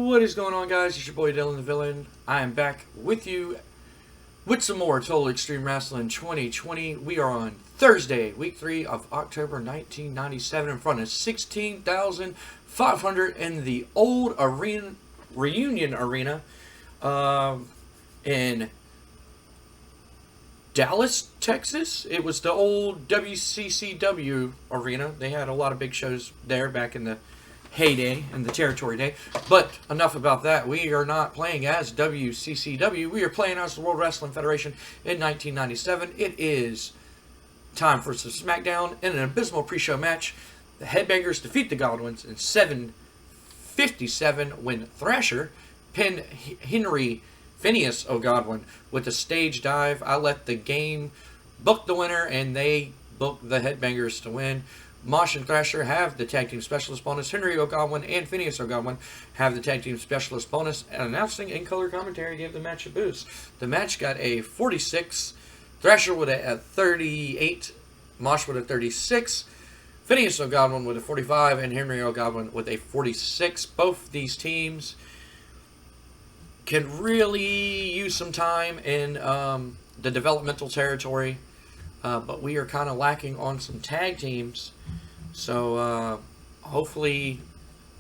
What is going on, guys? It's your boy Dylan the Villain. I am back with you with some more Total Extreme Wrestling 2020. We are on Thursday, week 3 of October 1997, in front of 16,500 in the old arena, Reunion Arena in Dallas, Texas. It was the old WCCW arena. They had a lot of big shows there back in the heyday and the territory day. But enough about that. We are not playing as WCCW. We are playing as the World Wrestling Federation in 1997. It is time for some SmackDown. In an abysmal pre-show match, the Headbangers defeat the Godwins in 7:57 when Thrasher pinned Phineas O'Godwin with a stage dive. I let the game book the winner, and they booked the Headbangers to win. Mosh and Thrasher have the Tag Team Specialist bonus. Henry O'Godwin and Phineas O'Godwin have the Tag Team Specialist bonus. And announcing in color commentary gave the match a boost. The match got a 46. Thrasher with a 38. Mosh with a 36. Phineas O'Godwin with a 45. And Henry O'Godwin with a 46. Both these teams can really use some time in the developmental territory. But we are kind of lacking on some tag teams. So hopefully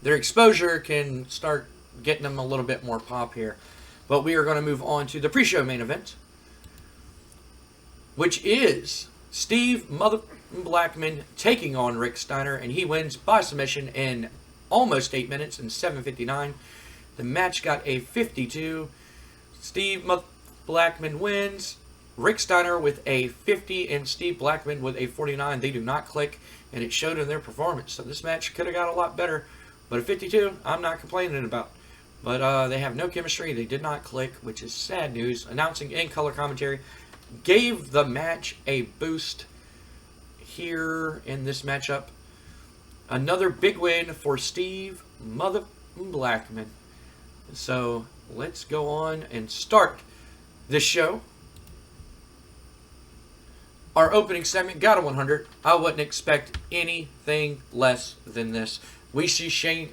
their exposure can start getting them a little bit more pop here. But we are going to move on to the pre-show main event, which is Steve Mother Blackman taking on Rick Steiner. And he wins by submission in almost 8 minutes in 7:59. The match got a 52. Steve Mother Blackman wins. Rick Steiner with a 50 and Steve Blackman with a 49. They do not click, and it showed in their performance. So this match could have got a lot better, but a 52, I'm not complaining about. But they have no chemistry. They did not click, which is sad news. Announcing in color commentary gave the match a boost here in this matchup. Another big win for Steve Mother Blackman. So let's go on and start this show. Our opening segment got a 100. I wouldn't expect anything less than this. We see Shane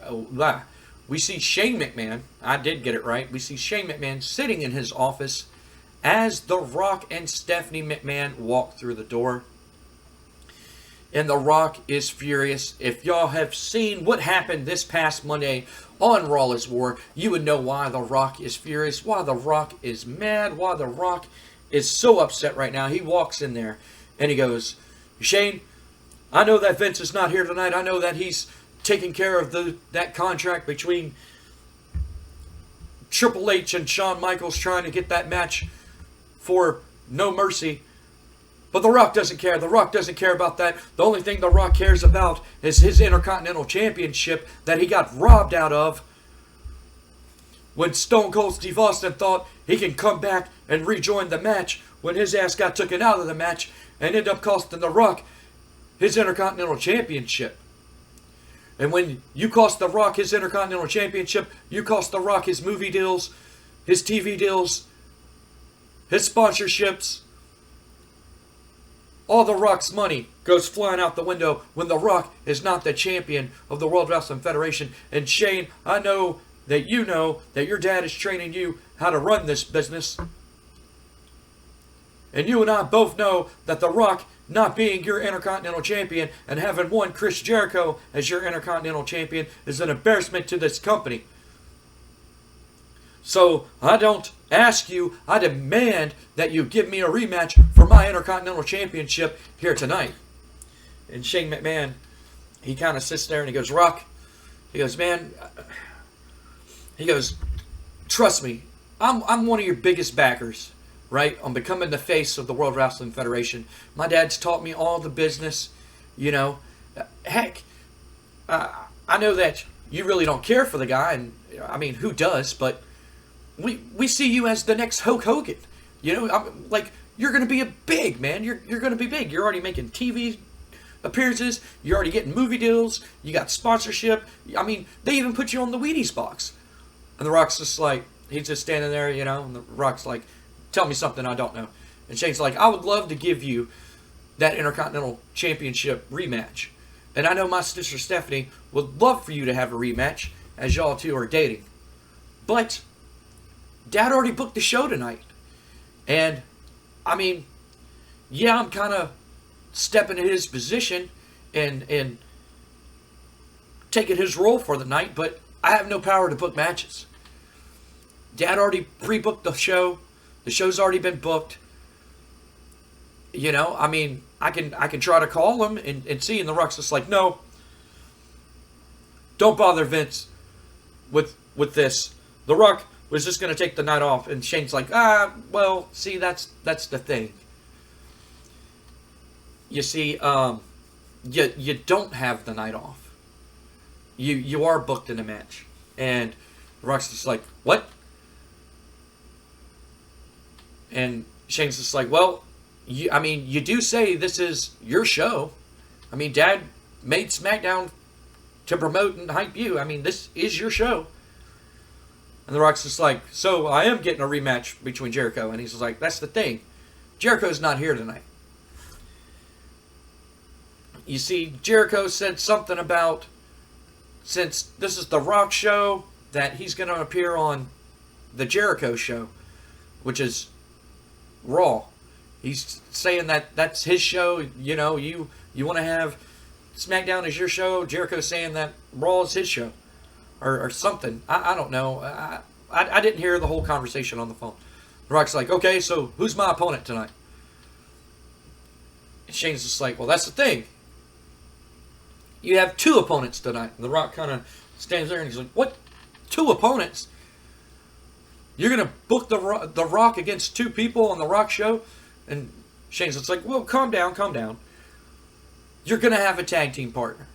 McMahon. I did get it right. We see Shane McMahon sitting in his office as The Rock and Stephanie McMahon walk through the door. And The Rock is furious. If y'all have seen what happened this past Monday on Raw is War, you would know why The Rock is furious, why The Rock is mad, why The Rock is so upset right now. He walks in there and he goes, Shane, I know that Vince is not here tonight. I know that he's taking care of that contract between Triple H and Shawn Michaels trying to get that match for No Mercy. But The Rock doesn't care. The Rock doesn't care about that. The only thing The Rock cares about is his Intercontinental Championship that he got robbed out of when Stone Cold Steve Austin thought he can come back and rejoin the match when his ass got taken out of the match and ended up costing The Rock his Intercontinental Championship. And when you cost The Rock his Intercontinental Championship, you cost The Rock his movie deals, his TV deals, his sponsorships. All The Rock's money goes flying out the window when The Rock is not the champion of the World Wrestling Federation. And Shane, I know that you know that your dad is training you how to run this business. And you and I both know that The Rock not being your Intercontinental Champion and having won Chris Jericho as your Intercontinental Champion is an embarrassment to this company. So I don't ask you, I demand that you give me a rematch for my Intercontinental Championship here tonight. And Shane McMahon, he kind of sits there and he goes, Rock, he goes, man, he goes, trust me, I'm one of your biggest backers, right? I'm becoming the face of the World Wrestling Federation. My dad's taught me all the business, you know. Heck, I know that you really don't care for the guy, and I mean, who does? But we see you as the next Hulk Hogan. You know, like, you're going to be a big, man. You're going to be big. You're already making TV appearances. You're already getting movie deals. You got sponsorship. I mean, they even put you on the Wheaties box. And The Rock's just like, he's just standing there, you know, and The Rock's like, tell me something I don't know. And Shane's like, I would love to give you that Intercontinental Championship rematch. And I know my sister Stephanie would love for you to have a rematch as y'all two are dating. But Dad already booked the show tonight. And, I mean, yeah, I'm kind of stepping in his position and taking his role for the night, but I have no power to book matches. Dad already pre-booked the show. The show's already been booked. You know, I mean, I can try to call him and see, and The Rock's just like, no, don't bother Vince with this. The Rock was just going to take the night off, and Shane's like, well, see, that's the thing. You see, you don't have the night off. You are booked in a match, and The Rock's just like, what? And Shane's just like, well, you do say this is your show. I mean, Dad made SmackDown to promote and hype you. I mean, this is your show. And The Rock's just like, so I am getting a rematch between Jericho. And he's just like, that's the thing. Jericho's not here tonight. You see, Jericho said something about, since this is The Rock show, that he's going to appear on the Jericho show, which is Raw. He's saying that that's his show. You know, you want to have SmackDown as your show. Jericho's saying that Raw is his show. Or something. I don't know. I didn't hear the whole conversation on the phone. The Rock's like, okay, so who's my opponent tonight? And Shane's just like, well, that's the thing. You have 2 opponents tonight. And The Rock kind of stands there and he's like, what? 2 opponents? You're going to book the Rock against 2 people on The Rock show? And Shane's just like, well, calm down. You're going to have a tag team partner.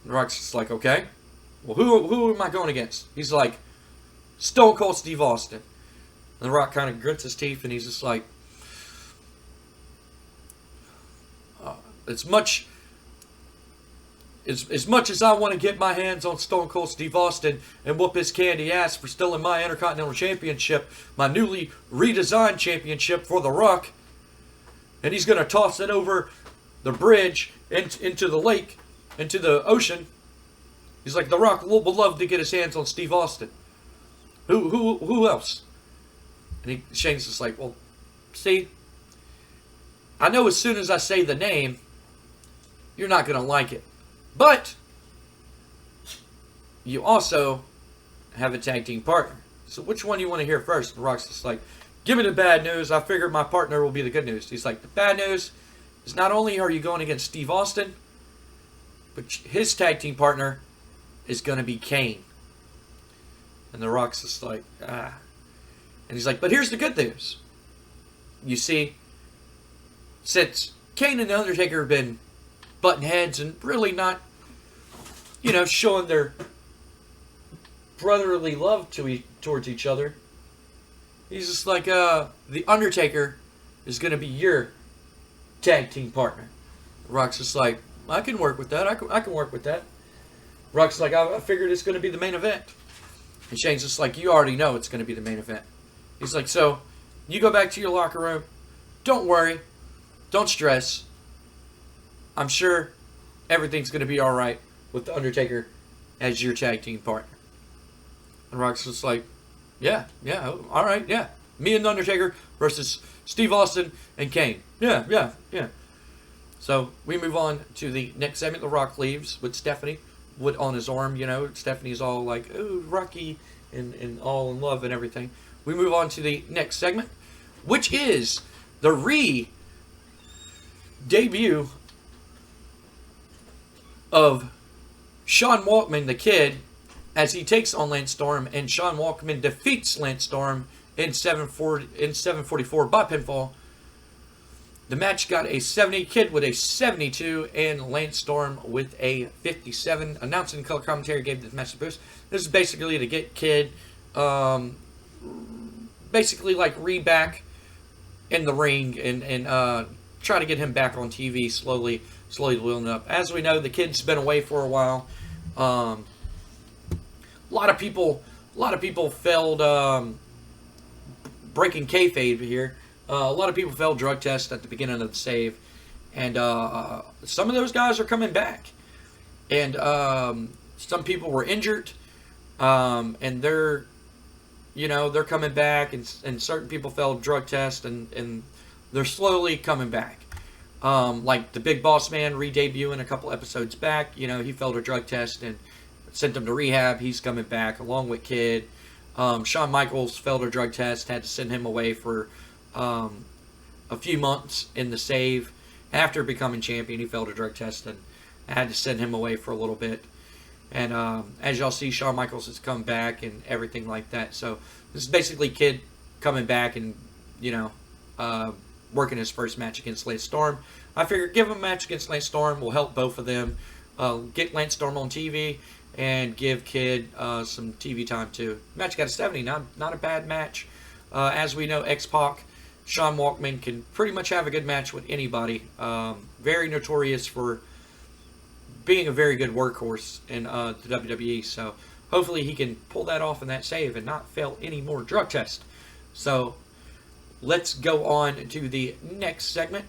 The Rock's just like, okay. Well, who am I going against? He's like, Stone Cold Steve Austin. And The Rock kind of grits his teeth and he's just like, as much as I want to get my hands on Stone Cold Steve Austin and whoop his candy ass for stealing my Intercontinental Championship, my newly redesigned championship for The Rock, and he's going to toss it over the bridge into the lake, into the ocean. He's like, The Rock would love to get his hands on Steve Austin. Who else? And Shane's just like, well, see, I know as soon as I say the name, you're not going to like it. But you also have a tag team partner. So which one do you want to hear first? The Rock's just like, give me the bad news. I figured my partner will be the good news. He's like, the bad news is not only are you going against Steve Austin, but his tag team partner is going to be Kane. And The Rock's just like, And he's like, but here's the good news. You see, since Kane and The Undertaker have been butting heads and really not, showing their brotherly love towards each other, he's just like, The Undertaker is going to be your tag team partner. Rock's just like, I can work with that. I can work with that. Rock's like, I figured it's going to be the main event. And Shane's just like, you already know it's going to be the main event. He's like, so you go back to your locker room. Don't worry. Don't stress. I'm sure everything's going to be all right with The Undertaker as your tag team partner. And Rock's just like, yeah, all right, yeah. Me and The Undertaker versus Steve Austin and Kane. Yeah. So we move on to the next segment. The Rock leaves with Stephanie Wood on his arm. Stephanie's all like, ooh, Rocky, and all in love and everything. We move on to the next segment, which is the debut of Sean Waltman, the Kid, as he takes on Lance Storm, and Sean Waltman defeats Lance Storm in 744 by pinfall. The match got a 70, Kid with a 72, and Lance Storm with a 57. Announcing and color commentary gave the match a boost. This is basically to get Kid, basically like back in the ring and try to get him back on TV slowly wheeling up. As we know, the Kid's been away for a while. A lot of people failed breaking kayfabe here. A lot of people failed drug tests at the beginning of the save, and some of those guys are coming back. And some people were injured. And they're coming back, and certain people failed drug tests, and they're slowly coming back. Like the Big Boss Man re-debuting a couple episodes back. He failed a drug test and sent him to rehab. He's coming back along with Kid. Shawn Michaels failed a drug test, had to send him away for a few months in the save. After becoming champion, he failed a drug test and had to send him away for a little bit. And as y'all see, Shawn Michaels has come back and everything like that. So this is basically Kid coming back and, working his first match against Lance Storm. I figured give him a match against Lance Storm will help both of them. Get Lance Storm on TV and give Kid some TV time too. Match got a 70, not a bad match. As we know, X-Pac, Sean Walkman can pretty much have a good match with anybody. Very notorious for being a very good workhorse in the WWE. So hopefully he can pull that off in that save and not fail any more drug tests. So let's go on to the next segment,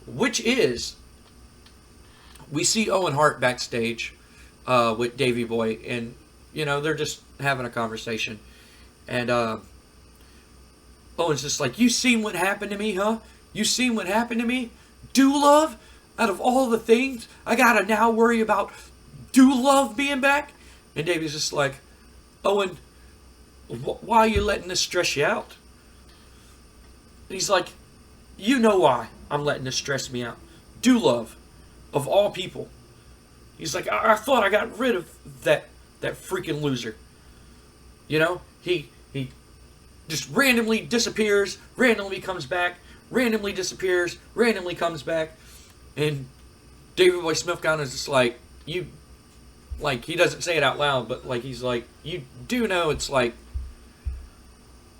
which is we see Owen Hart backstage with Davey Boy, and they're just having a conversation, and Owen's just like, you seen what happened to me, huh? You seen what happened to me? Love? Out of all the things, I gotta now worry about Love being back? And Davey's just like, Owen, why are you letting this stress you out? And he's like, you know why I'm letting this stress me out. Love, of all people. He's like, I thought I got rid of that freaking loser. He just randomly disappears, randomly comes back, randomly disappears, randomly comes back. And Davey Boy Smith kind of just like, he doesn't say it out loud, but he's like, you do know it's like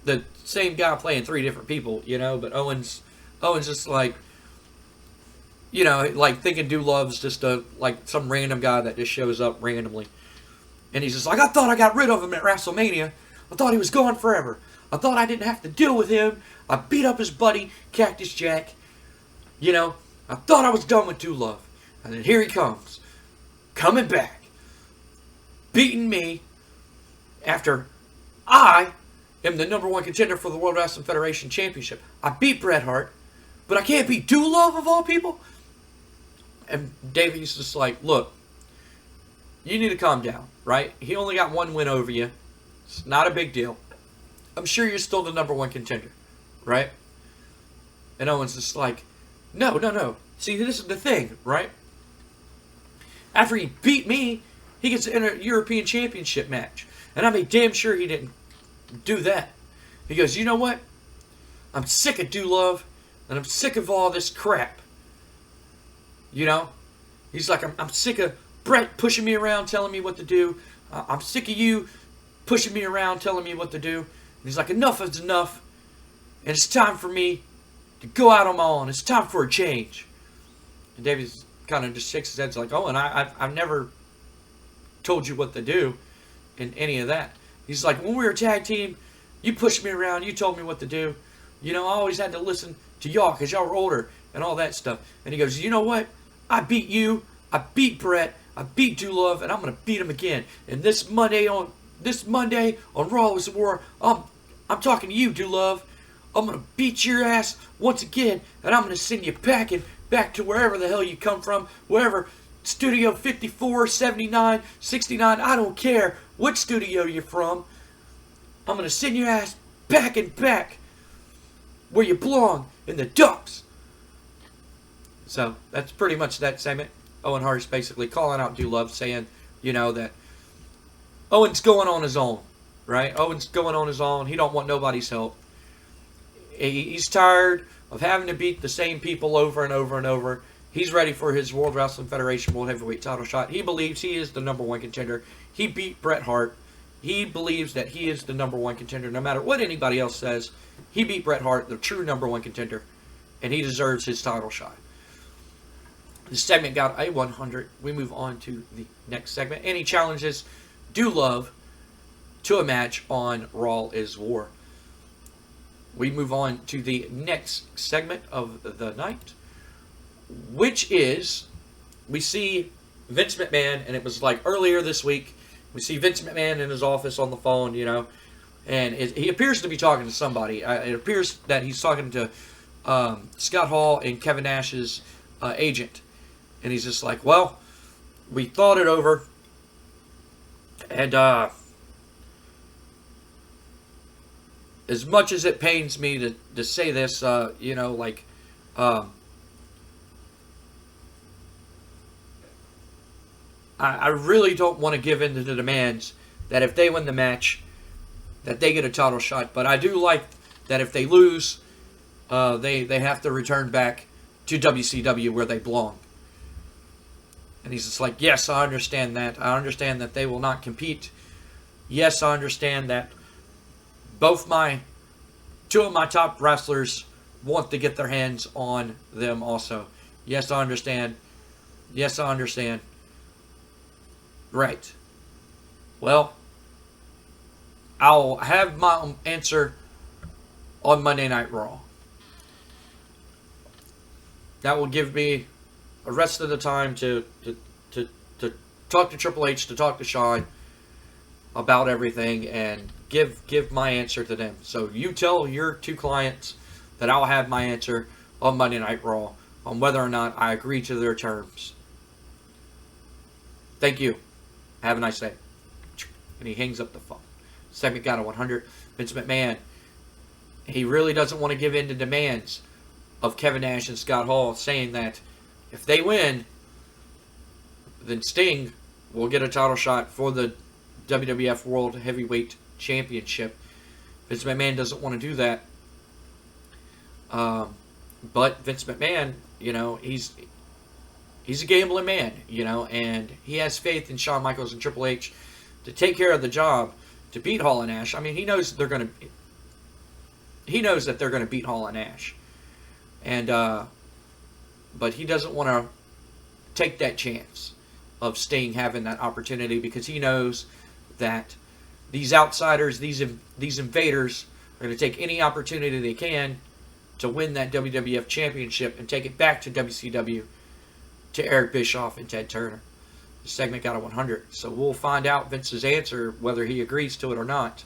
the same guy playing three different people, but Owen's just like, thinking Love's just some random guy that just shows up randomly. And he's just like, I thought I got rid of him at WrestleMania. I thought he was gone forever. I thought I didn't have to deal with him. I beat up his buddy, Cactus Jack. I thought I was done with Love. And then here he comes. Coming back. Beating me after I am the number one contender for the World Wrestling Federation Championship. I beat Bret Hart, but I can't beat Love of all people? And Davey's just like, look, you need to calm down, right? He only got one win over you. It's not a big deal. I'm sure you're still the number one contender, right? And Owen's just like, no. See, this is the thing, right? After he beat me, he gets to enter a European Championship match. And I made damn sure he didn't do that. He goes, you know what? I'm sick of Love, and I'm sick of all this crap. He's like, I'm sick of Bret pushing me around, telling me what to do. I'm sick of you pushing me around, telling me what to do. And he's like, enough is enough. And it's time for me to go out on my own. It's time for a change. And Davies kind of just shakes his head. He's like, oh, and I've never told you what to do in any of that. He's like, when we were a tag team, you pushed me around. You told me what to do. I always had to listen to y'all because y'all were older and all that stuff. And he goes, you know what? I beat you. I beat Bret. I beat Love, and I'm going to beat him again. And this Monday on Raw is the War, I'm talking to you, Love. I'm going to beat your ass once again, and I'm going to send you packing back to wherever the hell you come from, wherever, Studio 54, 79, 69, I don't care what studio you're from. I'm going to send your ass packing back where you belong, in the dumps. So that's pretty much that segment. Owen Hart's basically calling out Love, saying, that Owen's going on his own, right? Owen's going on his own. He don't want nobody's help. He's tired of having to beat the same people over and over and over. He's ready for his World Wrestling Federation World Heavyweight title shot. He believes he is the number one contender. He beat Bret Hart. He believes that he is the number one contender. No matter what anybody else says, he beat Bret Hart, the true number one contender, and he deserves his title shot. This segment got a 100. We move on to the next segment. And he challenges Love to a match on Raw is War. We move on to the next segment of the night, which is, we see Vince McMahon, and it was like earlier this week, We see Vince McMahon in his office on the phone, and he appears to be talking to somebody. It appears that he's talking to Scott Hall and Kevin Nash's agent. And he's just like, well, we thought it over. And as much as it pains me to say this, I really don't want to give in to the demands that if they win the match, that they get a title shot. But I do like that if they lose, they have to return back to WCW where they belong. And he's just like, yes, I understand that. I understand that they will not compete. Yes, I understand that two of my top wrestlers want to get their hands on them also. Yes, I understand. Yes, I understand. Right. Well, I'll have my answer on Monday Night Raw. That will give me the rest of the time to talk to Triple H, to talk to Shawn about everything, and give my answer to them. So you tell your two clients that I'll have my answer on Monday Night Raw on whether or not I agree to their terms. Thank you. Have a nice day. And he hangs up the phone. Segment got a 100. Vince McMahon, he really doesn't want to give in to demands of Kevin Nash and Scott Hall, saying that if they win, then Sting will get a title shot for the WWF World Heavyweight Championship. Vince McMahon doesn't want to do that. But Vince McMahon, he's a gambling man, and he has faith in Shawn Michaels and Triple H to take care of the job to beat Hall and Nash. I mean, he knows that they're going to beat Hall and Nash. And but he doesn't want to take that chance of Sting having that opportunity, because he knows that these outsiders, these invaders, are going to take any opportunity they can to win that WWF Championship and take it back to WCW, to Eric Bischoff and Ted Turner. The segment got a 100. So we'll find out Vince's answer, whether he agrees to it or not.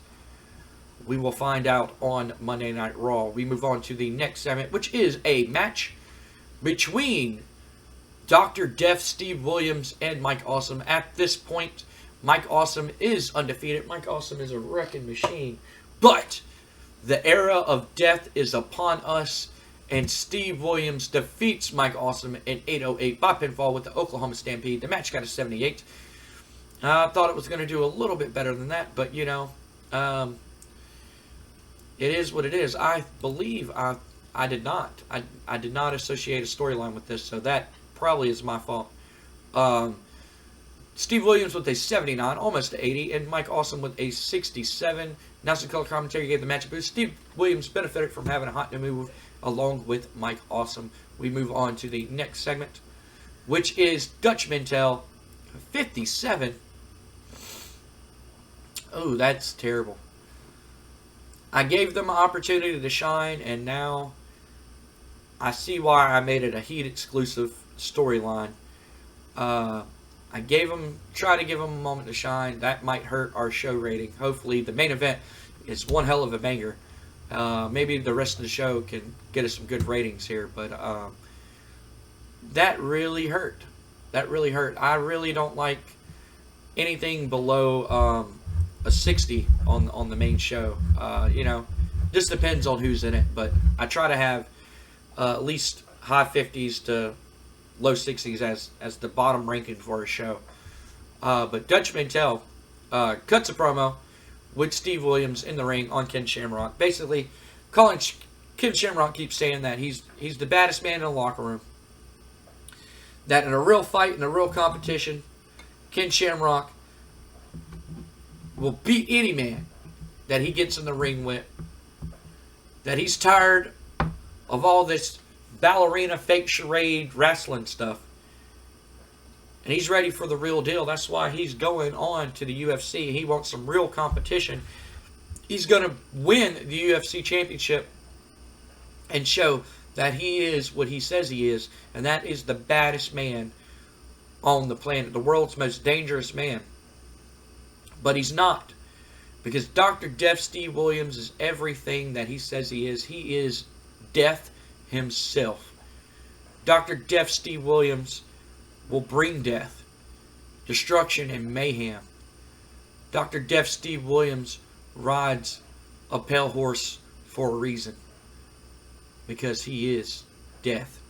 We will find out on Monday Night Raw. We move on to the next segment, which is a match between Dr. Death, Steve Williams, and Mike Awesome. At this point, Mike Awesome is undefeated. Mike Awesome is a wrecking machine. But the era of death is upon us, and Steve Williams defeats Mike Awesome in 8:08 by pinfall with the Oklahoma Stampede. The match got a 78. I thought it was going to do a little bit better than that, but it is what it is. I believe I did not. I did not associate a storyline with this, so that probably is my fault. Steve Williams with a 79, almost 80, and Mike Awesome with a 67. National Color Commentary gave the match a boost. Steve Williams benefited from having a hot new move along with Mike Awesome. We move on to the next segment, which is Dutch Mantel, 57. Oh, that's terrible. I gave them an opportunity to shine, and now I see why I made it a Heat exclusive storyline. Try to give them a moment to shine. That might hurt our show rating. Hopefully, the main event is one hell of a banger. Maybe the rest of the show can get us some good ratings here, but that really hurt. That really hurt. I really don't like anything below a 60 on the main show. Just depends on who's in it, but I try to have at least high 50s to low 60s as the bottom ranking for a show. But Dutch Mantel cuts a promo with Steve Williams in the ring on Ken Shamrock. Basically, Ken Shamrock keeps saying that he's the baddest man in the locker room. That in a real fight, in a real competition, Ken Shamrock will beat any man that he gets in the ring with. That he's tired of all this ballerina, fake charade, wrestling stuff. And he's ready for the real deal. That's why he's going on to the UFC. He wants some real competition. He's going to win the UFC championship and show that he is what he says he is. And that is the baddest man on the planet. The world's most dangerous man. But he's not. Because Dr. Death Steve Williams is everything that he says he is. He is death himself. Dr. Death Steve Williams will bring death, destruction, and mayhem. Dr. Death Steve Williams rides a pale horse for a reason. Because he is death.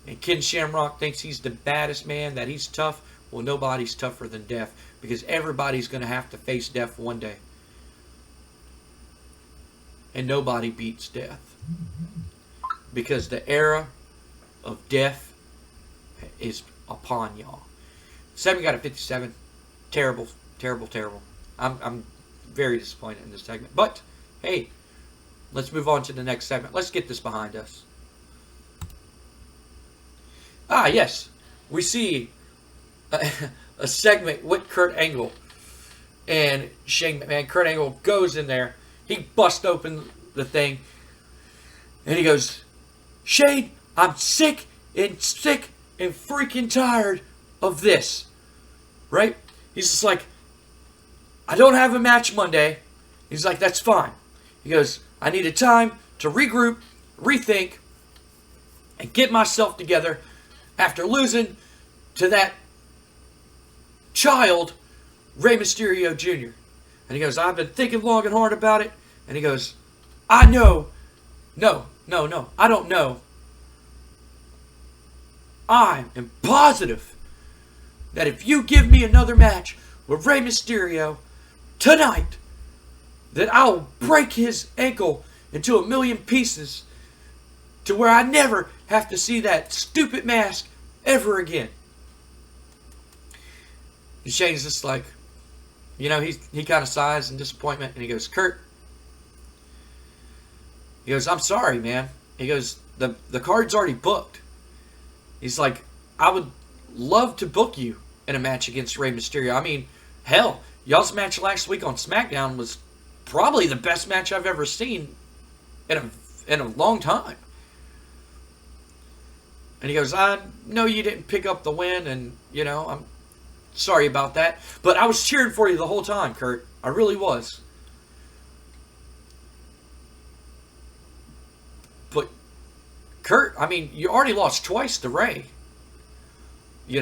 And Ken Shamrock thinks he's the baddest man, that he's tough. Well, nobody's tougher than death. Because everybody's going to have to face death one day. And nobody beats death. Because the era of death is upon y'all. 7 got a 57. Terrible, terrible, terrible. I'm very disappointed in this segment. But, hey, let's move on to the next segment. Let's get this behind us. Ah, yes. We see a segment with Kurt Angle and Shane McMahon. Kurt Angle goes in there. He busts open the thing. And he goes, Shane, I'm sick and freaking tired of this. Right? He's just like, I don't have a match Monday. He's like, that's fine. He goes, I needed time to regroup, rethink, and get myself together after losing to that child, Rey Mysterio Jr. And he goes, I've been thinking long and hard about it. And he goes, I know. No, I don't know. I am positive that if you give me another match with Rey Mysterio tonight, that I'll break his ankle into a million pieces to where I never have to see that stupid mask ever again. And Shane's just like, he kind of sighs in disappointment, and he goes, Kurt, he goes, I'm sorry, man. He goes, the card's already booked. He's like, I would love to book you in a match against Rey Mysterio. I mean, hell, y'all's match last week on SmackDown was probably the best match I've ever seen in a long time. And he goes, I know you didn't pick up the win, and, I'm sorry about that. But I was cheering for you the whole time, Kurt. I really was. But, Kurt, I mean, you already lost twice to Rey. I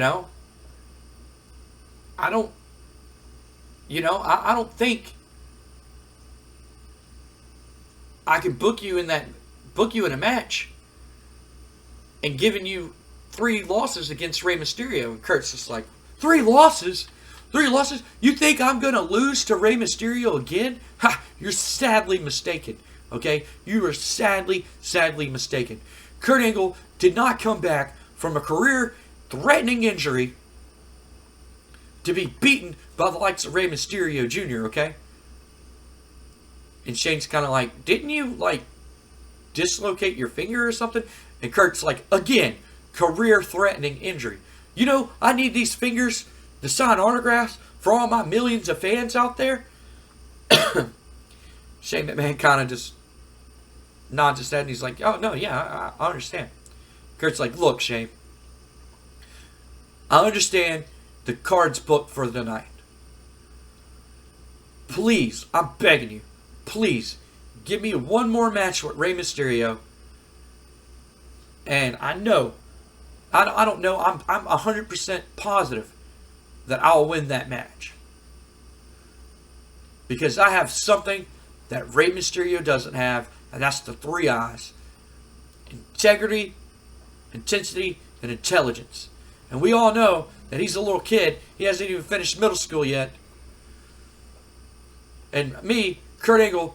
don't think I can book you in a match and giving you 3 losses against Rey Mysterio. And Kurt's just like, 3 losses? 3 losses? You think I'm going to lose to Rey Mysterio again? Ha! You're sadly mistaken. Okay? You are sadly mistaken. Kurt Angle did not come back from a career-threatening injury to be beaten by the likes of Rey Mysterio Jr., okay? And Shane's kind of like, didn't you, dislocate your finger or something? And Kurt's like, again, career-threatening injury. I need these fingers to sign autographs for all my millions of fans out there. Shane McMahon kind of just nods his head and he's like, oh, no, yeah, I understand. Kurt's like, look, Shane, I understand the card's booked for the night. Please, I'm begging you, please, give me one more match with Rey Mysterio. And I know, I don't know, I'm 100% positive that I'll win that match. Because I have something that Rey Mysterio doesn't have, and that's the 3 eyes. Integrity, intensity, and intelligence. And we all know that he's a little kid. He hasn't even finished middle school yet. And me, Kurt Angle,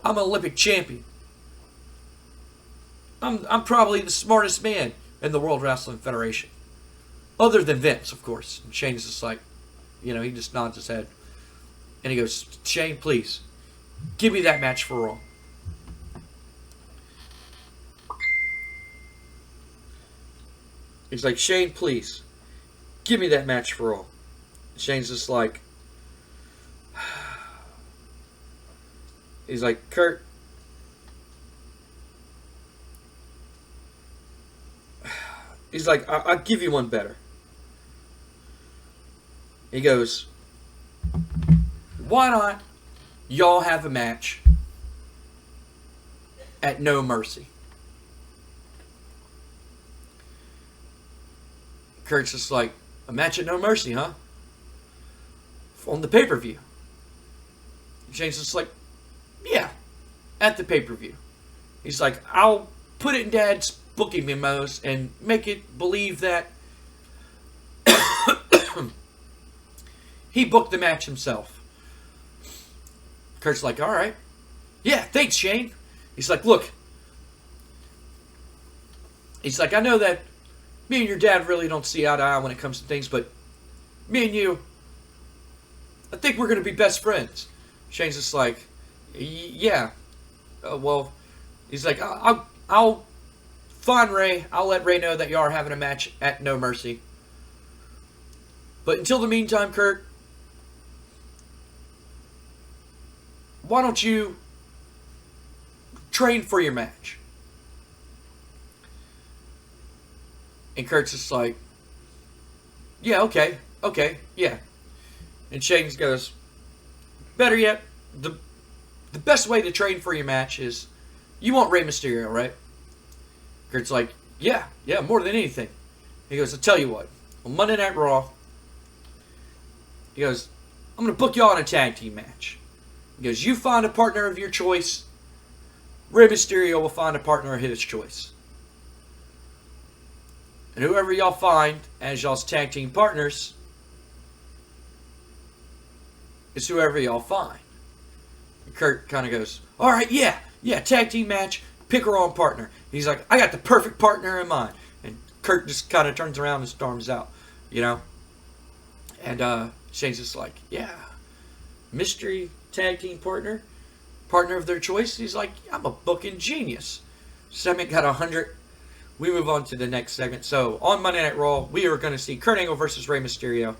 I'm an Olympic champion. I'm probably the smartest man in the World Wrestling Federation. Other than Vince, of course. And Shane's just like, he just nods his head. And he goes, Shane, please, give me that match for Raw. He's like, Shane, please, give me that match for Raw. Shane's just like, he's like, Kurt, he's like, I'll give you one better. He goes, why not y'all have a match at No Mercy? Kurt's just like, a match at No Mercy, huh? On the pay-per-view. Shane's just like, yeah, at the pay-per-view. He's like, I'll put it in Dad's booking memos and make it believe that he booked the match himself. Kurt's like, all right. Yeah, thanks, Shane. He's like, look. He's like, I know that me and your dad really don't see eye to eye when it comes to things, but me and you, I think we're going to be best friends. Shane's just like, yeah. Well, he's like, I'll find Ray. I'll let Ray know that you are having a match at No Mercy. But until the meantime, Kurt, why don't you train for your match? And Kurt's just like, yeah, okay, yeah. And Shane goes, better yet, the best way to train for your match is, you want Rey Mysterio, right? Kurt's like, yeah, more than anything. He goes, I'll tell you what, on Monday Night Raw, he goes, I'm going to book you all in a tag team match. He goes, you find a partner of your choice, Rey Mysterio will find a partner of his choice. And whoever y'all find as y'all's tag team partners is whoever y'all find. And Kurt kind of goes, all right, yeah, tag team match, pick her own partner. He's like, I got the perfect partner in mind. And Kurt just kind of turns around and storms out, you know. And Shane's just like, yeah, mystery tag team partner of their choice. He's like, I'm a booking genius. Segment got 100. We move on to the next segment. So, on Monday Night Raw, we are going to see Kurt Angle versus Rey Mysterio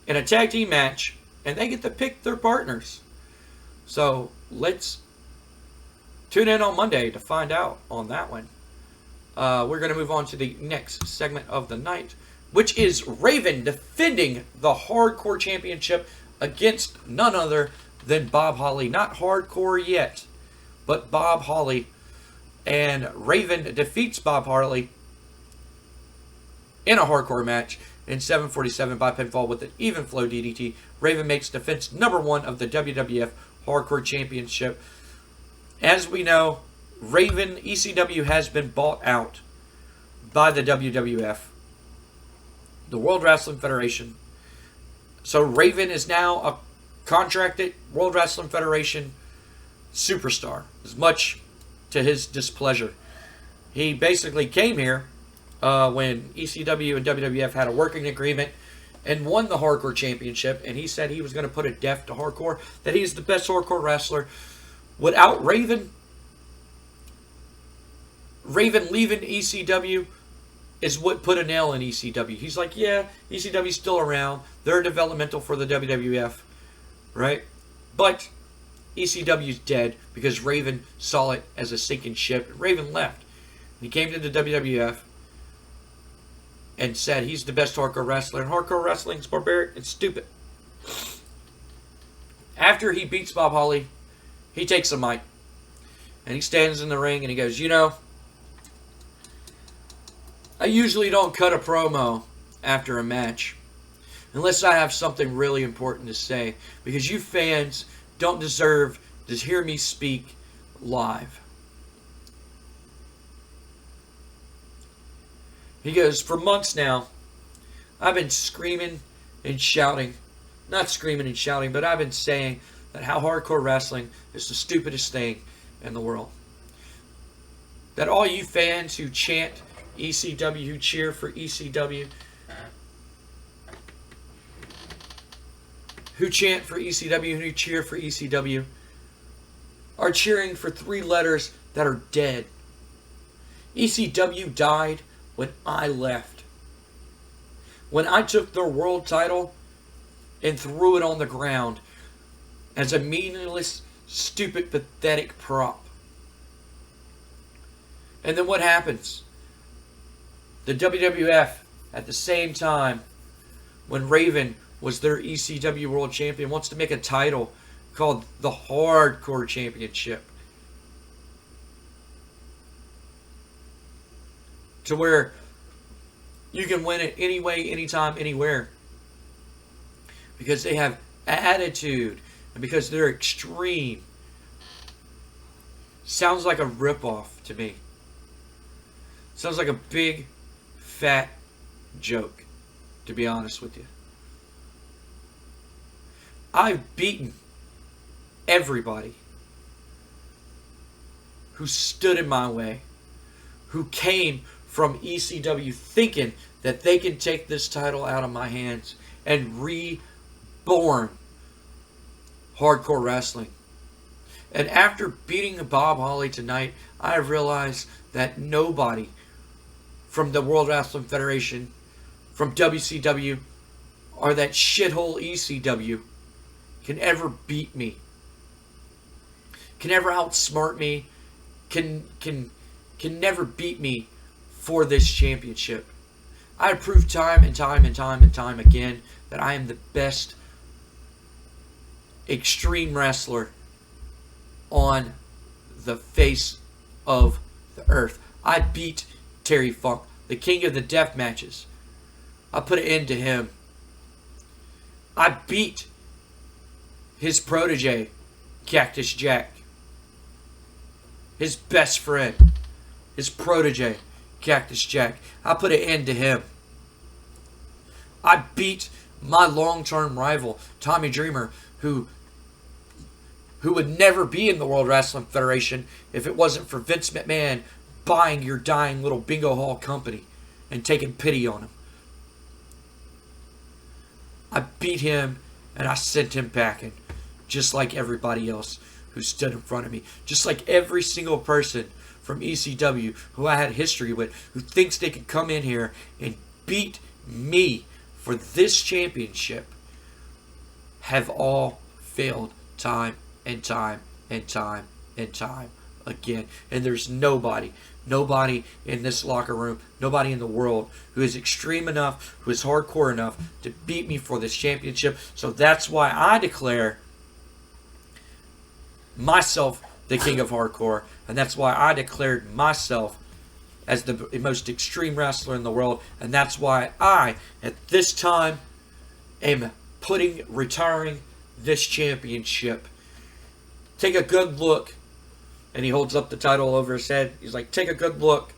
in a tag team match, and they get to pick their partners. So, let's tune in on Monday to find out on that one. We're going to move on to the next segment of the night, which is Raven defending the Hardcore Championship against none other than Bob Holly. Not Hardcore yet, but Bob Holly. And Raven defeats Bob Harley in a hardcore match in 7:47 by pinfall with an even flow DDT. Raven makes defense number 1 of the WWF Hardcore Championship. As we know, Raven ECW has been bought out by the WWF, the World Wrestling Federation. So Raven is now a contracted World Wrestling Federation superstar, as much to his displeasure. He basically came here when ECW and WWF had a working agreement and won the Hardcore Championship, and he said he was going to put a death to Hardcore, that he's the best Hardcore wrestler. Without Raven leaving ECW is what put a nail in ECW. He's like, yeah, ECW's still around. They're developmental for the WWF, right? But ECW's dead because Raven saw it as a sinking ship. Raven left. He came to the WWF and said he's the best hardcore wrestler. And hardcore wrestling's barbaric and stupid. After he beats Bob Holly, he takes a mic. And he stands in the ring and he goes, you know, I usually don't cut a promo after a match unless I have something really important to say, because you fans don't deserve to hear me speak live. He goes, for months now, I've been screaming and shouting. Not screaming and shouting, but I've been saying that how hardcore wrestling is the stupidest thing in the world. That all you fans who chant ECW, who cheer for ECW, who chant for ECW and who cheer for ECW are cheering for 3 letters that are dead. ECW died when I left. When I took their world title and threw it on the ground as a meaningless, stupid, pathetic prop. And then what happens? The WWF, at the same time, when Raven was their ECW World Champion, wants to make a title called the Hardcore Championship. To where you can win it any way, anytime, anywhere. Because they have attitude. And because they're extreme. Sounds like a ripoff to me. Sounds like a big, fat joke, to be honest with you. I've beaten everybody who stood in my way, who came from ECW thinking that they can take this title out of my hands and reborn hardcore wrestling. And after beating Bob Holly tonight, I realized that nobody from the World Wrestling Federation, from WCW, or that shithole ECW can ever beat me. Can ever outsmart me. Can never beat me for this championship. I have proved time and time again that I am the best extreme wrestler on the face of the earth. I beat Terry Funk, the king of the death matches. I put an end to him. I beat his protege, Cactus Jack. His best friend, his protege, Cactus Jack. I put an end to him. I beat my long-term rival, Tommy Dreamer, who would never be in the World Wrestling Federation if it wasn't for Vince McMahon buying your dying little bingo hall company and taking pity on him. I beat him and I sent him packing, just like everybody else who stood in front of me. Just like every single person from ECW who I had history with, who thinks they can come in here and beat me for this championship, have all failed time and time again. And there's nobody in this locker room, nobody in the world who is extreme enough, who is hardcore enough to beat me for this championship. So that's why I declare myself the king of hardcore, and that's why I declared myself as the most extreme wrestler in the world, and that's why I, at this time, am retiring this championship. Take a good look. And he holds up the title over his head. He's like, take a good look.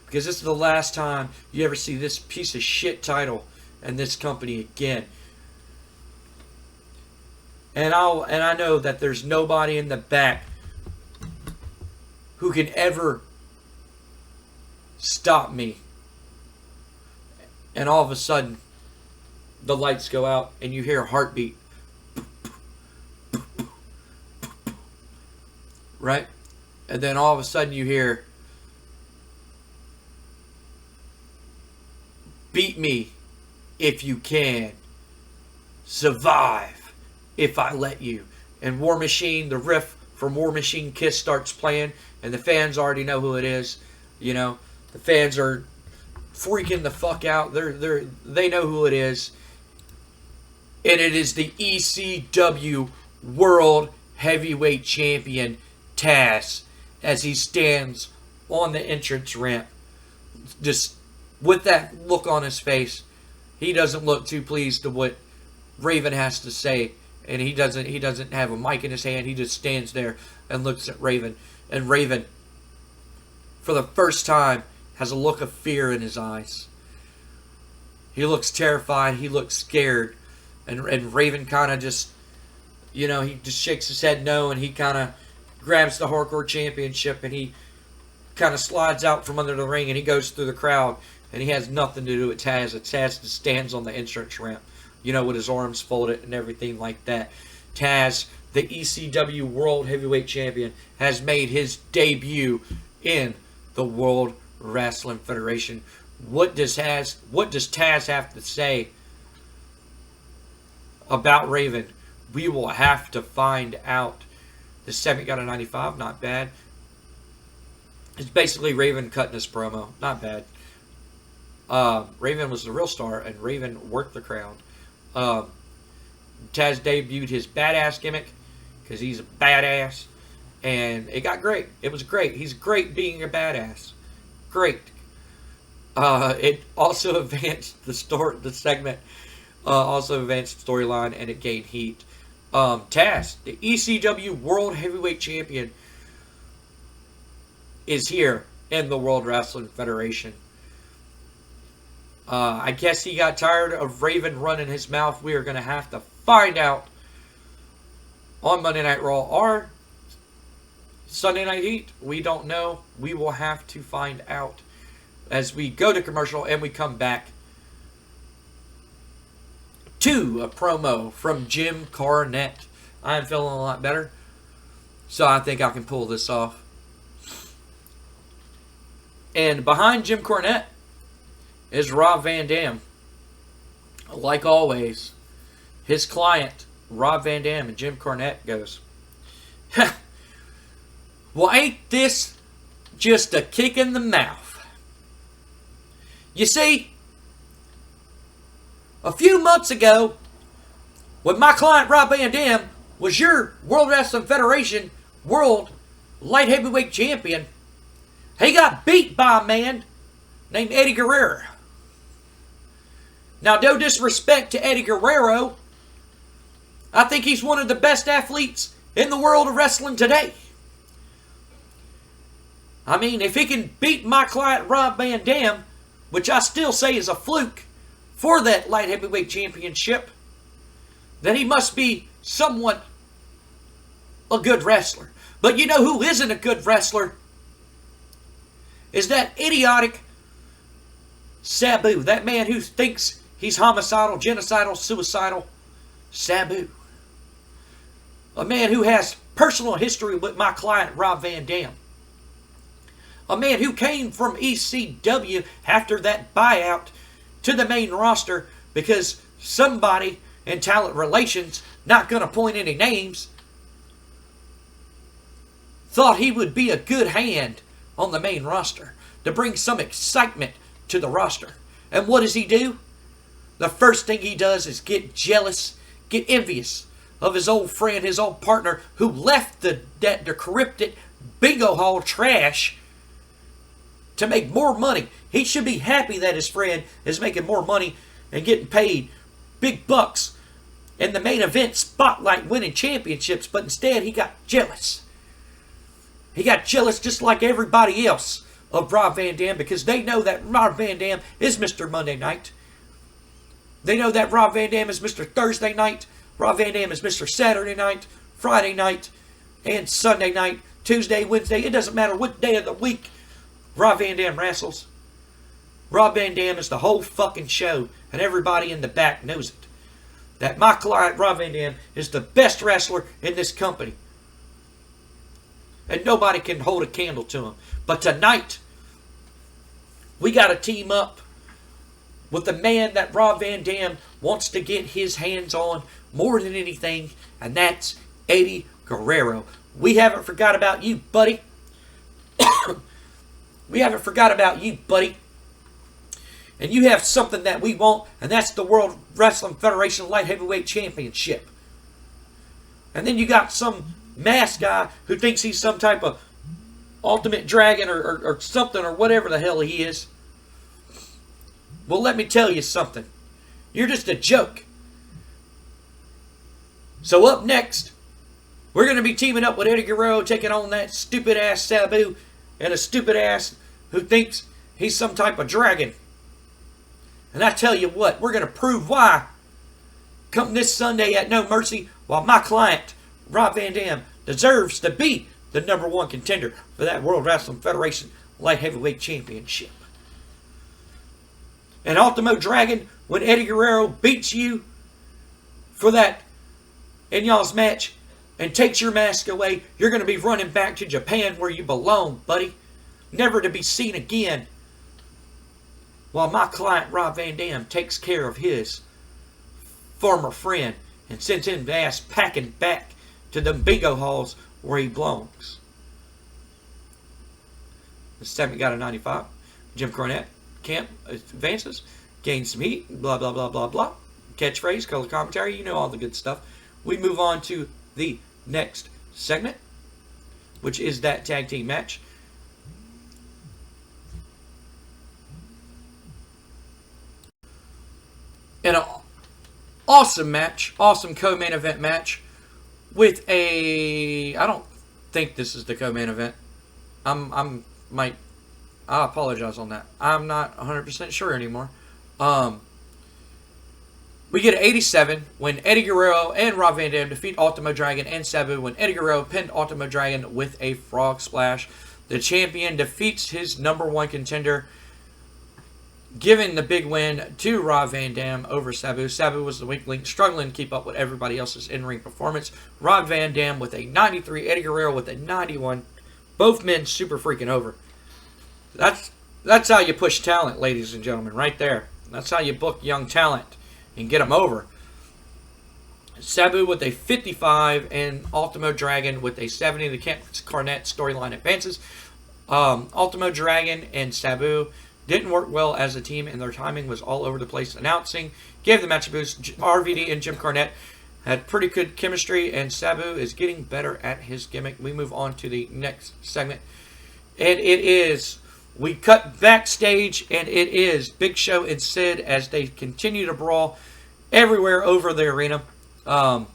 Because this is the last time you ever see this piece of shit title in this company again. And I know that there's nobody in the back who can ever stop me. And all of a sudden, the lights go out and you hear a heartbeat. Right? And then all of a sudden you hear, beat me if you can. Survive if I let you. And War Machine, the riff from War Machine Kiss starts playing, and the fans already know who it is. You know, the fans are freaking the fuck out. They know who it is. And it is the ECW World Heavyweight Champion, Taz, as he stands on the entrance ramp, just with that look on his face. He doesn't look too pleased to what Raven has to say, and he doesn't have a mic in his hand. He just stands there and looks at Raven, and Raven, for the first time, has a look of fear in his eyes. He looks terrified. He looks scared, and Raven kind of just, you know, he just shakes his head no, and he kind of grabs the Hardcore Championship, and he kind of slides out from under the ring, and he goes through the crowd, and he has nothing to do with Taz. Taz just stands on the entrance ramp, you know, with his arms folded and everything like that. Taz, the ECW World Heavyweight Champion, has made his debut in the World Wrestling Federation. What does Taz have to say about Raven? We will have to find out. The segment got a 95, not bad. It's basically Raven cutting his promo, not bad. Raven was the real star, and Raven worked the crowd. Taz debuted his badass gimmick because he's a badass, and it got great. It was great. He's great being a badass. Great. It also advanced the segment. Also advanced the storyline, and it gained heat. Taz, the ECW World Heavyweight Champion, is here in the World Wrestling Federation. I guess he got tired of Raven running his mouth. We are going to have to find out on Monday Night Raw or Sunday Night Heat. We don't know. We will have to find out as we go to commercial and we come back to a promo from Jim Cornette. I'm feeling a lot better, so I think I can pull this off. And behind Jim Cornette is Rob Van Dam. Like always, his client, Rob Van Dam, and Jim Cornette goes, well, ain't this just a kick in the mouth? You see, a few months ago, when my client Rob Van Dam was your World Wrestling Federation World Light Heavyweight Champion, he got beat by a man named Eddie Guerrero. Now, no disrespect to Eddie Guerrero, I think he's one of the best athletes in the world of wrestling today. I mean, if he can beat my client Rob Van Dam, which I still say is a fluke, for that light heavyweight championship, then he must be somewhat a good wrestler. But you know who isn't a good wrestler? Is that idiotic Sabu. That man who thinks he's homicidal, genocidal, suicidal. Sabu. A man who has personal history with my client Rob Van Dam. A man who came from ECW after that buyout to the main roster because somebody in talent relations, not going to point any names, thought he would be a good hand on the main roster to bring some excitement to the roster. And what does he do? The first thing he does is get jealous, get envious of his old friend, his old partner, who left the decrepit bingo hall trash to make more money. He should be happy that his friend is making more money and getting paid big bucks in the main event spotlight, winning championships, but instead he got jealous. He got jealous just like everybody else of Rob Van Dam, because they know that Rob Van Dam is Mr. Monday Night. They know that Rob Van Dam is Mr. Thursday Night. Rob Van Dam is Mr. Saturday Night, Friday Night, and Sunday Night, Tuesday, Wednesday. It doesn't matter what day of the week Rob Van Dam wrestles. Rob Van Dam is the whole fucking show, and everybody in the back knows it. That my client Rob Van Dam is the best wrestler in this company. And nobody can hold a candle to him. But tonight, we got to team up with the man that Rob Van Dam wants to get his hands on more than anything, and that's Eddie Guerrero. We haven't forgot about you, buddy. We haven't forgot about you, buddy. And you have something that we want, and that's the World Wrestling Federation Light Heavyweight Championship. And then you got some masked guy who thinks he's some type of ultimate dragon or something or whatever the hell he is. Well, let me tell you something. You're just a joke. So up next, we're going to be teaming up with Eddie Guerrero, taking on that stupid ass Sabu and a stupid ass who thinks he's some type of dragon. And I tell you what, we're going to prove why come this Sunday at No Mercy, while my client, Rob Van Dam, deserves to be the #1 contender for that World Wrestling Federation Light Heavyweight Championship. And Ultimo Dragon, when Eddie Guerrero beats you for that in y'all's match and takes your mask away, you're going to be running back to Japan where you belong, buddy. Never to be seen again. While my client Rob Van Dam takes care of his former friend and sends him ass packing back to them bingo halls where he belongs. The segment got a 95. Jim Cornette camp advances, gains some heat, blah, blah, blah, blah, blah. catchphrase, color commentary, you know all the good stuff. We move on to the next segment, which is that tag team match. And an awesome match, awesome co-main event match with a, I don't think this is the co-main event. I apologize on that. I'm not 100% sure anymore. We get an 87 when Eddie Guerrero and Rob Van Dam defeat Ultimo Dragon and Sabu when Eddie Guerrero pinned Ultimo Dragon with a frog splash. The champion defeats his #1 contender, giving the big win to Rob Van Dam over Sabu. Sabu was the weak link, struggling to keep up with everybody else's in-ring performance. Rob Van Dam with a 93, Eddie Guerrero with a 91. Both men super freaking over. That's how you push talent, ladies and gentlemen, right there. That's how you book young talent and get them over. Sabu with a 55 and Ultimo Dragon with a 70. The Camp Cornette storyline advances. Ultimo Dragon and Sabu didn't work well as a team, and their timing was all over the place. Announcing gave the match a boost. RVD and Jim Cornette had pretty good chemistry, and Sabu is getting better at his gimmick. We move on to the next segment, and it is, we cut backstage, and it is Big Show and Sid as they continue to brawl everywhere over the arena. They're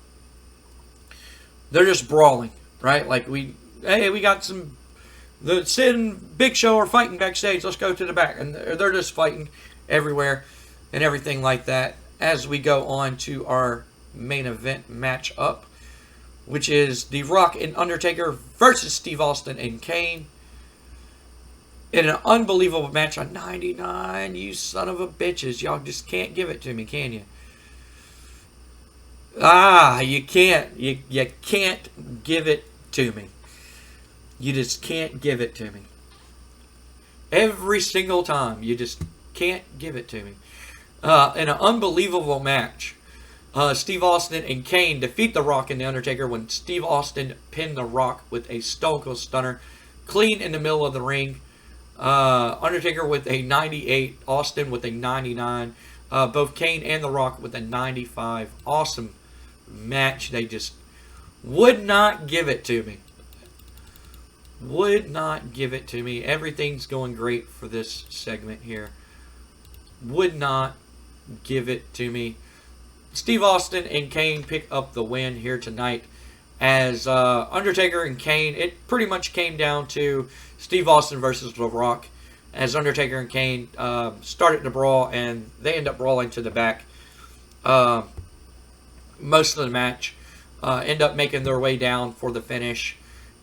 just brawling, right? Like we got some. The Sid and Big Show are fighting backstage. Let's go to the back. And they're just fighting everywhere and everything like that as we go on to our main event match up, which is The Rock and Undertaker versus Steve Austin and Kane. In an unbelievable match on 99. You son of a bitches. Y'all just can't give it to me, can you? You can't. You can't give it to me. You just can't give it to me. Every single time. You just can't give it to me. In an unbelievable match, Steve Austin and Kane defeat The Rock and The Undertaker when Steve Austin pinned The Rock with a Stone Cold Stunner clean in the middle of the ring. Undertaker with a 98, Austin with a 99. Both Kane and The Rock with a 95. Awesome match. They just would not give it to me. Would not give it to me. Everything's going great for this segment here. Would not give it to me. Steve Austin and Kane pick up the win here tonight. As Undertaker and Kane, it pretty much came down to Steve Austin versus The Rock. As Undertaker and Kane started to brawl, and they end up brawling to the back. Most of the match end up making their way down for the finish.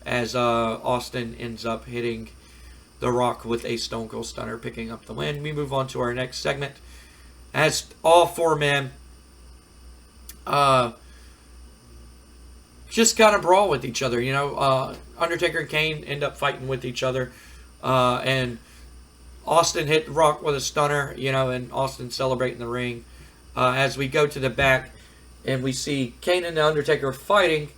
As Austin ends up hitting The Rock with a Stone Cold Stunner, picking up the win. We move on to our next segment. As all four men just kind of brawl with each other. You know, Undertaker and Kane end up fighting with each other. And Austin hit The Rock with a stunner, you know, and Austin celebrating the ring. As we go to the back, and we see Kane and The Undertaker fighting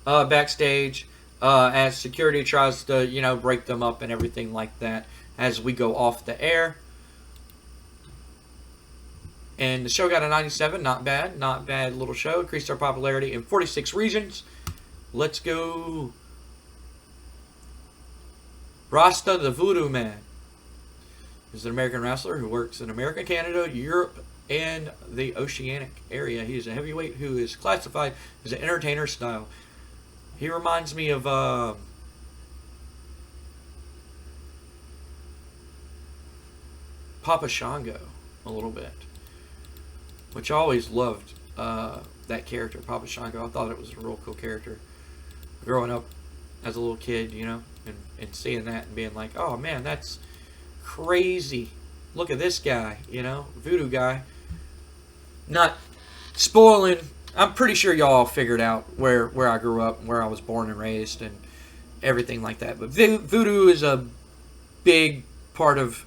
backstage. As security tries to, you know, break them up and everything like that. As we go off the air. And the show got a 97. Not bad. Not bad little show. Increased our popularity in 46 regions. Let's go. Rasta the Voodoo Man is an American wrestler who works in America, Canada, Europe, and the Oceanic area. He is a heavyweight who is classified as an entertainer style. He reminds me of Papa Shango a little bit, which I always loved that character, Papa Shango. I thought it was a real cool character. Growing up as a little kid, you know, and seeing that and being like, oh man, that's crazy. Look at this guy, you know, voodoo guy. Not spoiling. I'm pretty sure y'all figured out where I grew up, where I was born and raised, and everything like that. But voodoo is a big part of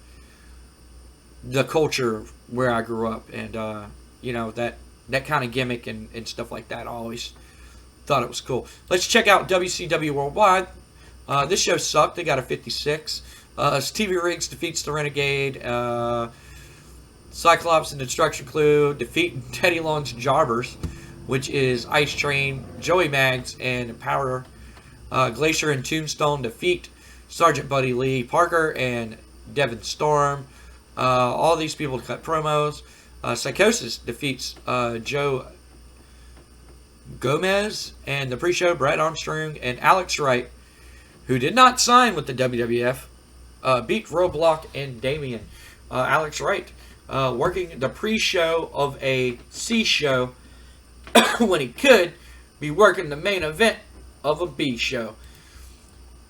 the culture where I grew up, and you know, that kind of gimmick and stuff like that. I always thought it was cool. Let's check out WCW Worldwide. This show sucked. They got a 56. TV Riggs defeats the Renegade. Cyclops and Destruction Clue defeat Teddy Long's Jobbers, which is Ice Train, Joey Maggs, and Powder. Glacier and Tombstone defeat Sergeant Buddy Lee Parker and Devin Storm. All these people cut promos. Psychosis defeats Joe Gomez, and the pre-show, Brad Armstrong and Alex Wright, who did not sign with the WWF, beat Roadblock and Damien. Alex Wright working the pre-show of a C show when he could be working the main event of a B show.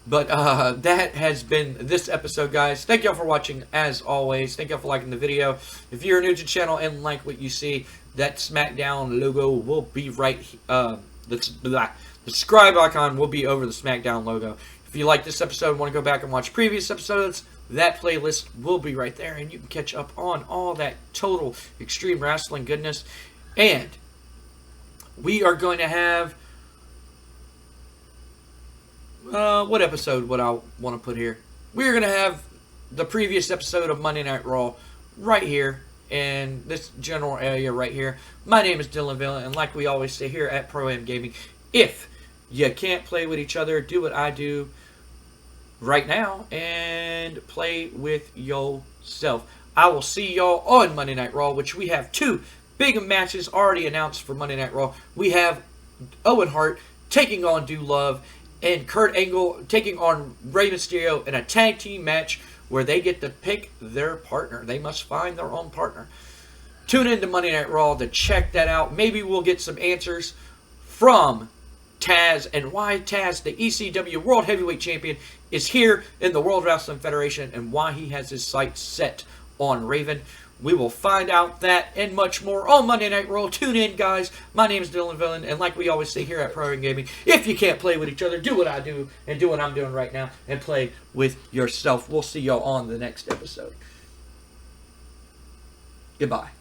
But that has been this episode, guys. Thank y'all for watching, as always. Thank y'all for liking the video. If you're new to the channel and like what you see, that SmackDown logo will be right here. The subscribe icon will be over the SmackDown logo. If you like this episode and want to go back and watch previous episodes, that playlist will be right there, and you can catch up on all that total Extreme Wrestling goodness. And we are going to have... what episode would I want to put here? We're going to have the previous episode of Monday Night Raw right here in this general area right here. My name is Dylan Villa, and like we always say here at Pro Am Gaming, if you can't play with each other, do what I do right now and play with yourself. I will see y'all on Monday Night Raw, which we have 2 big matches already announced for Monday Night Raw. We have Owen Hart taking on Dude Love, and Kurt Angle taking on Rey Mysterio in a tag team match where they get to pick their partner. They must find their own partner. Tune in to Monday Night Raw to check that out. Maybe we'll get some answers from Taz and why Taz, the ECW World Heavyweight Champion, is here in the World Wrestling Federation and why he has his sights set on Raven. We will find out that and much more on Monday Night Raw. Tune in, guys. My name is Dylan Villain, and like we always say here at Pro Am Gaming, if you can't play with each other, do what I do and do what I'm doing right now and play with yourself. We'll see y'all on the next episode. Goodbye.